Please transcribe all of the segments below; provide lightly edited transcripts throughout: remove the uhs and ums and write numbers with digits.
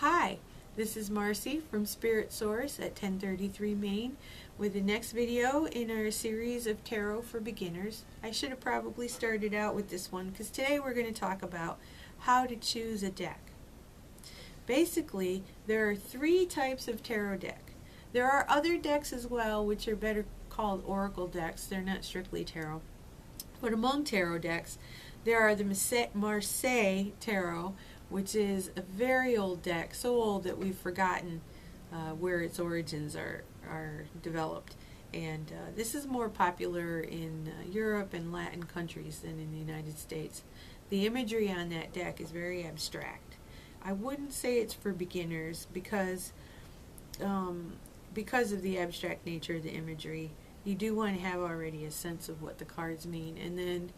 Hi, this is Marcy from Spirit Source at 1033 Main with the next video in our series of tarot for beginners. I should have probably started out with this one because today we're going to talk about how to choose a deck. Basically, there are three types of tarot deck. There are other decks as well, which are better called oracle decks. They're not strictly tarot. But among tarot decks, there are the Marseille Tarot, which is a very old deck, so old that we've forgotten where its origins are developed. And this is more popular in Europe and Latin countries than in the United States. The imagery on that deck is very abstract. I wouldn't say it's for beginners because of the abstract nature of the imagery. You do want to have already a sense of what the cards mean, and then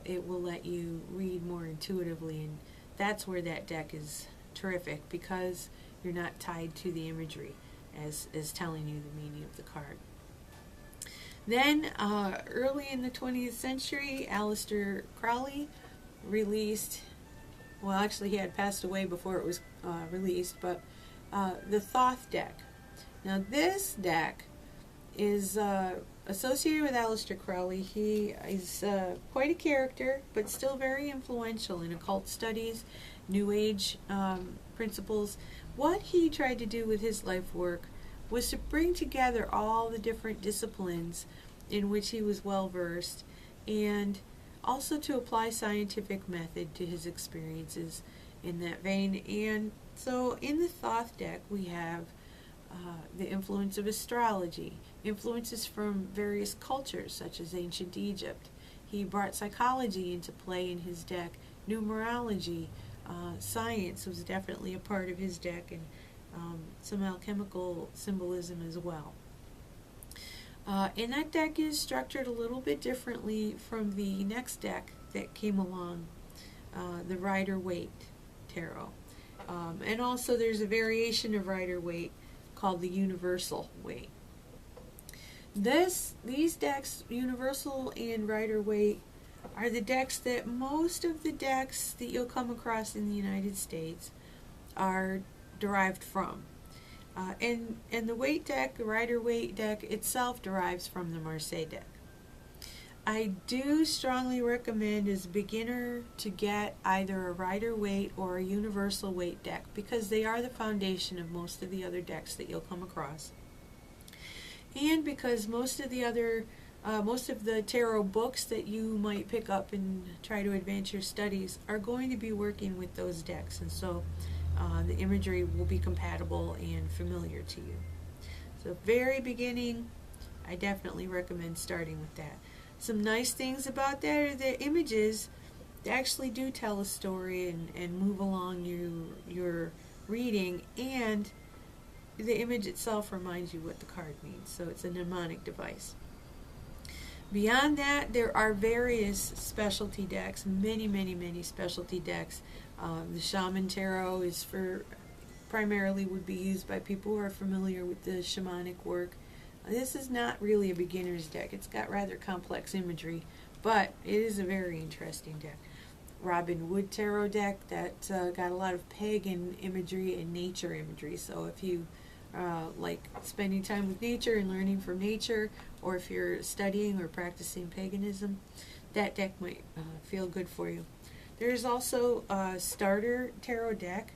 it will let you read more intuitively, and that's where that deck is terrific because you're not tied to the imagery as telling you the meaning of the card. Then early in the 20th century, Aleister Crowley released, well actually he had passed away before it was released, but the Thoth deck. Now this deck is associated with Aleister Crowley. He is quite a character, but still very influential in occult studies, New Age principles. What he tried to do with his life work was to bring together all the different disciplines in which he was well versed, and also to apply scientific method to his experiences in that vein. And so in the Thoth deck we have the influence of astrology, influences from various cultures such as ancient Egypt. He brought psychology into play in his deck, numerology, science was definitely a part of his deck, and some alchemical symbolism as well. And that deck is structured a little bit differently from the next deck that came along, the Rider-Waite Tarot. And also there's a variation of Rider-Waite called the Universal Waite. These decks, Universal and Rider-Waite, are the decks that most of the decks that you'll come across in the United States are derived from. And the Waite deck, the Rider-Waite deck itself derives from the Marseille deck. I do strongly recommend as a beginner to get either a Rider-Waite or a Universal Waite deck because they are the foundation of most of the other decks that you'll come across. And because most of the tarot books that you might pick up and try to advance your studies are going to be working with those decks, and so the imagery will be compatible and familiar to you. So very beginning, I definitely recommend starting with that. Some nice things about that are the images actually do tell a story and move along your reading, and the image itself reminds you what the card means, so it's a mnemonic device. Beyond that, there are various specialty decks, many specialty decks. The Shaman Tarot is primarily would be used by people who are familiar with the shamanic work. This is not really a beginner's deck. It's got rather complex imagery, but it is a very interesting deck. Robin Wood Tarot deck that got a lot of pagan imagery and nature imagery. So if you like spending time with nature and learning from nature, or if you're studying or practicing paganism, that deck might feel good for you. There's also a starter tarot deck.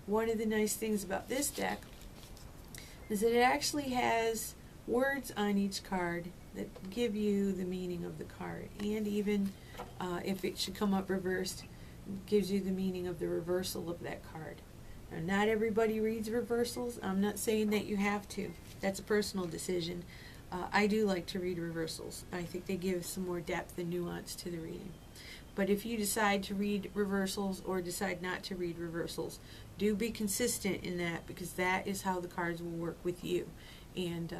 One of the nice things about this deck is that it actually has words on each card that give you the meaning of the card, and even if it should come up reversed, gives you the meaning of the reversal of that card. Now, not everybody reads reversals. I'm not saying that you have to. That's a personal decision. I do like to read reversals. I think they give some more depth and nuance to the reading. But if you decide to read reversals or decide not to read reversals, do be consistent in that, because that is how the cards will work with you. And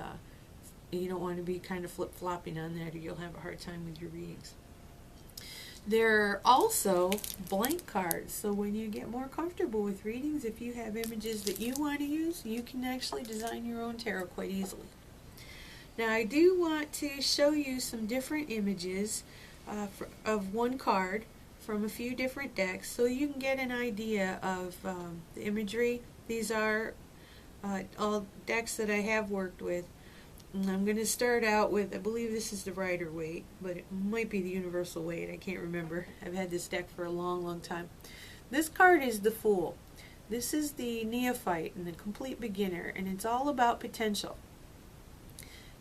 you don't want to be kind of flip-flopping on that, or you'll have a hard time with your readings. There are also blank cards, so when you get more comfortable with readings, if you have images that you want to use, you can actually design your own tarot quite easily. Now I do want to show you some different images of one card from a few different decks so you can get an idea of the imagery. These are all decks that I have worked with. And I'm going to start out with, I believe this is the Rider-Waite, but it might be the Universal Weight. I can't remember. I've had this deck for a long, long time. This card is the Fool. This is the Neophyte and the Complete Beginner, and it's all about potential.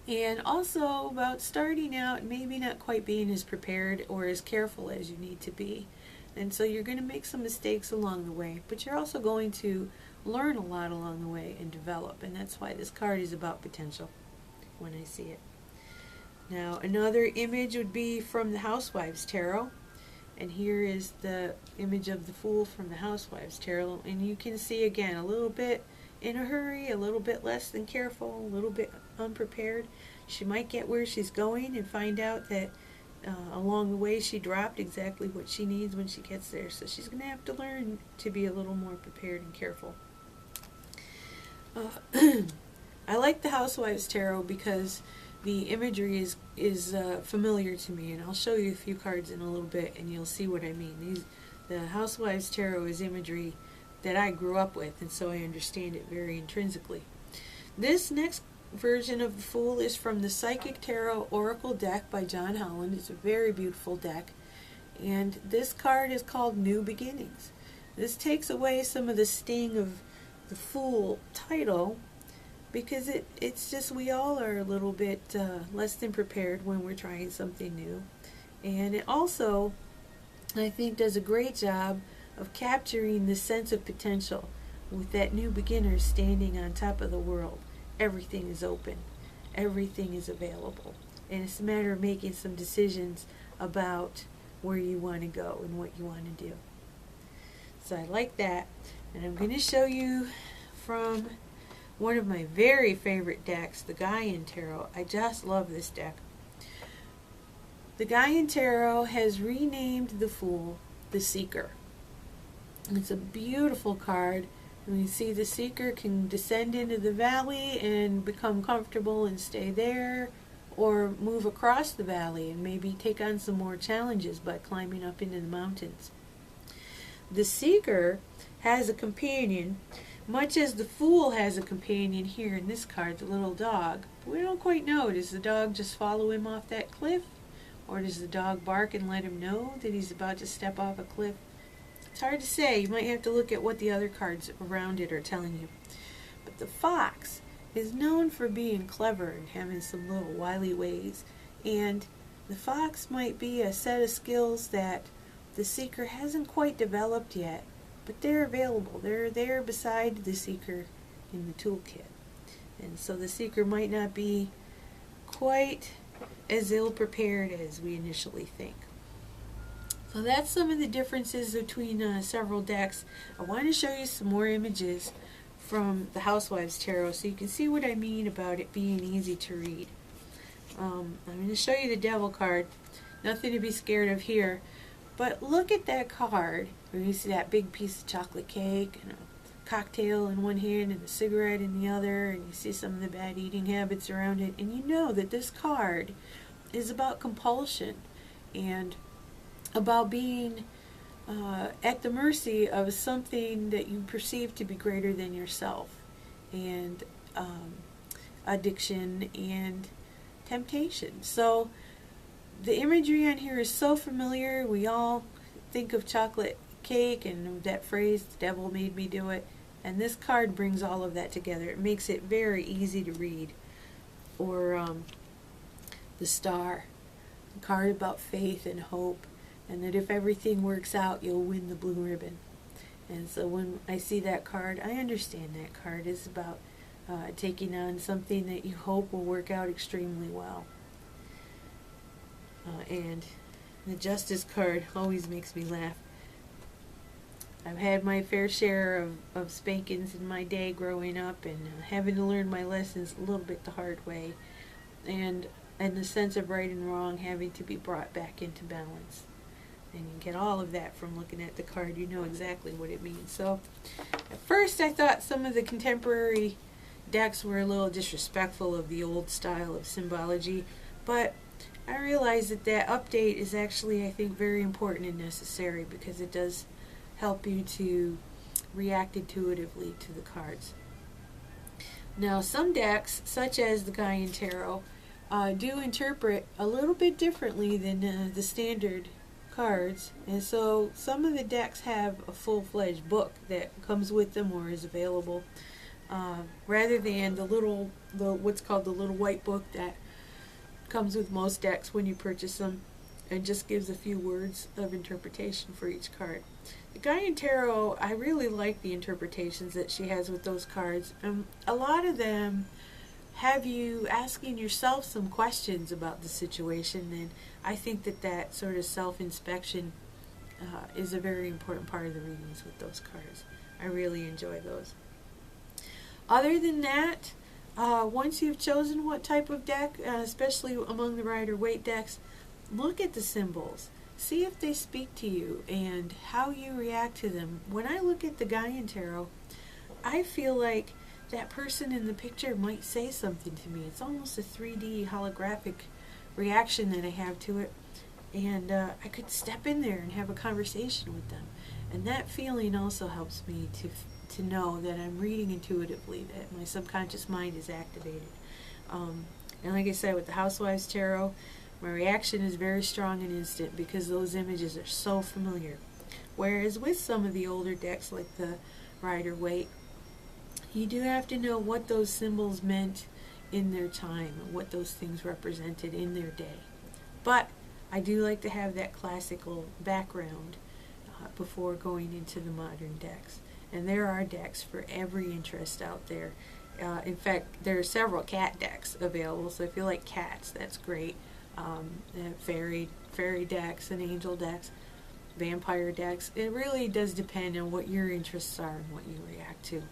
And also about starting out and maybe not quite being as prepared or as careful as you need to be. And so you're going to make some mistakes along the way, but you're also going to learn a lot along the way and develop, and that's why this card is about potential when I see it. Now another image would be from the Housewives Tarot, and here is the image of the Fool from the Housewives Tarot, and you can see again a little bit in a hurry, a little bit less than careful, a little bit unprepared. She might get where she's going and find out that along the way she dropped exactly what she needs when she gets there, so she's going to have to learn to be a little more prepared and careful. I like the Housewives Tarot because the imagery is familiar to me, and I'll show you a few cards in a little bit and you'll see what I mean. The Housewives Tarot is imagery that I grew up with, and so I understand it very intrinsically. This next version of the Fool is from the Psychic Tarot Oracle deck by John Holland. It's a very beautiful deck, and this card is called New Beginnings. This takes away some of the sting of the Fool title, because it's just we all are a little bit less than prepared when we're trying something new. And it also, I think, does a great job of capturing the sense of potential with that new beginner standing on top of the world. Everything is open. Everything is available. And it's a matter of making some decisions about where you want to go and what you want to do. So I like that. And I'm going to show you from one of my very favorite decks, the Gaian Tarot. I just love this deck. The Gaian Tarot has renamed the Fool the Seeker. It's a beautiful card. And you see the Seeker can descend into the valley and become comfortable and stay there, or move across the valley and maybe take on some more challenges by climbing up into the mountains. The Seeker has a companion, much as the Fool has a companion here in this card, the little dog. We don't quite know. Does the dog just follow him off that cliff? Or does the dog bark and let him know that he's about to step off a cliff? It's hard to say. You might have to look at what the other cards around it are telling you. But the Fox is known for being clever and having some little wily ways. And the Fox might be a set of skills that the Seeker hasn't quite developed yet, but they're available. They're there beside the Seeker in the toolkit. And so the Seeker might not be quite as ill-prepared as we initially think. So that's some of the differences between several decks. I want to show you some more images from the Housewives Tarot so you can see what I mean about it being easy to read. I'm going to show you the Devil card. Nothing to be scared of here. But look at that card where you see that big piece of chocolate cake and a cocktail in one hand and a cigarette in the other, and you see some of the bad eating habits around it, and you know that this card is about compulsion and about being at the mercy of something that you perceive to be greater than yourself, and addiction and temptation. So the imagery on here is so familiar. We all think of chocolate cake and that phrase, the devil made me do it. And this card brings all of that together. It makes it very easy to read. Or the Star, a card about faith and hope, and that if everything works out, you'll win the blue ribbon. And so when I see that card, I understand that card is about taking on something that you hope will work out extremely well. And the Justice card always makes me laugh. I've had my fair share of spankings in my day growing up, and having to learn my lessons a little bit the hard way, and the sense of right and wrong having to be brought back into balance. And you get all of that from looking at the card. You know exactly what it means. So at first I thought some of the contemporary decks were a little disrespectful of the old style of symbology, but I realize that that update is actually, I think, very important and necessary because it does help you to react intuitively to the cards. Now, some decks, such as the Gaian Tarot, do interpret a little bit differently than the standard cards, and so some of the decks have a full-fledged book that comes with them or is available, rather than the what's called the little white book that comes with most decks when you purchase them, and just gives a few words of interpretation for each card. The Gaian Tarot, I really like the interpretations that she has with those cards. A lot of them have you asking yourself some questions about the situation, and I think that that sort of self-inspection is a very important part of the readings with those cards. I really enjoy those. Other than that, once you've chosen what type of deck, especially among the Rider-Waite decks, look at the symbols. See if they speak to you and how you react to them. When I look at the Gaian Tarot, I feel like that person in the picture might say something to me. It's almost a 3D holographic reaction that I have to it. And I could step in there and have a conversation with them. And that feeling also helps me to know that I'm reading intuitively, that my subconscious mind is activated. And like I said, with the Housewives Tarot, my reaction is very strong and instant because those images are so familiar. Whereas with some of the older decks, like the Rider-Waite, you do have to know what those symbols meant in their time and what those things represented in their day. But I do like to have that classical background before going into the modern decks. And there are decks for every interest out there. In fact, there are several cat decks available, so if you like cats, that's great. Fairy decks and angel decks, vampire decks. It really does depend on what your interests are and what you react to.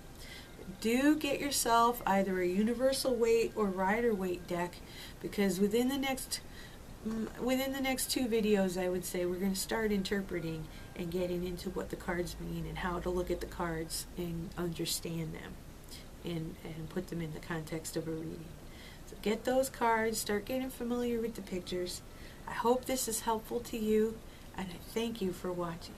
Do get yourself either a Universal Waite or Rider-Waite deck, because within the next 2 videos, I would say, we're going to start interpreting and getting into what the cards mean and how to look at the cards and understand them and put them in the context of a reading. So get those cards, start getting familiar with the pictures. I hope this is helpful to you, and I thank you for watching.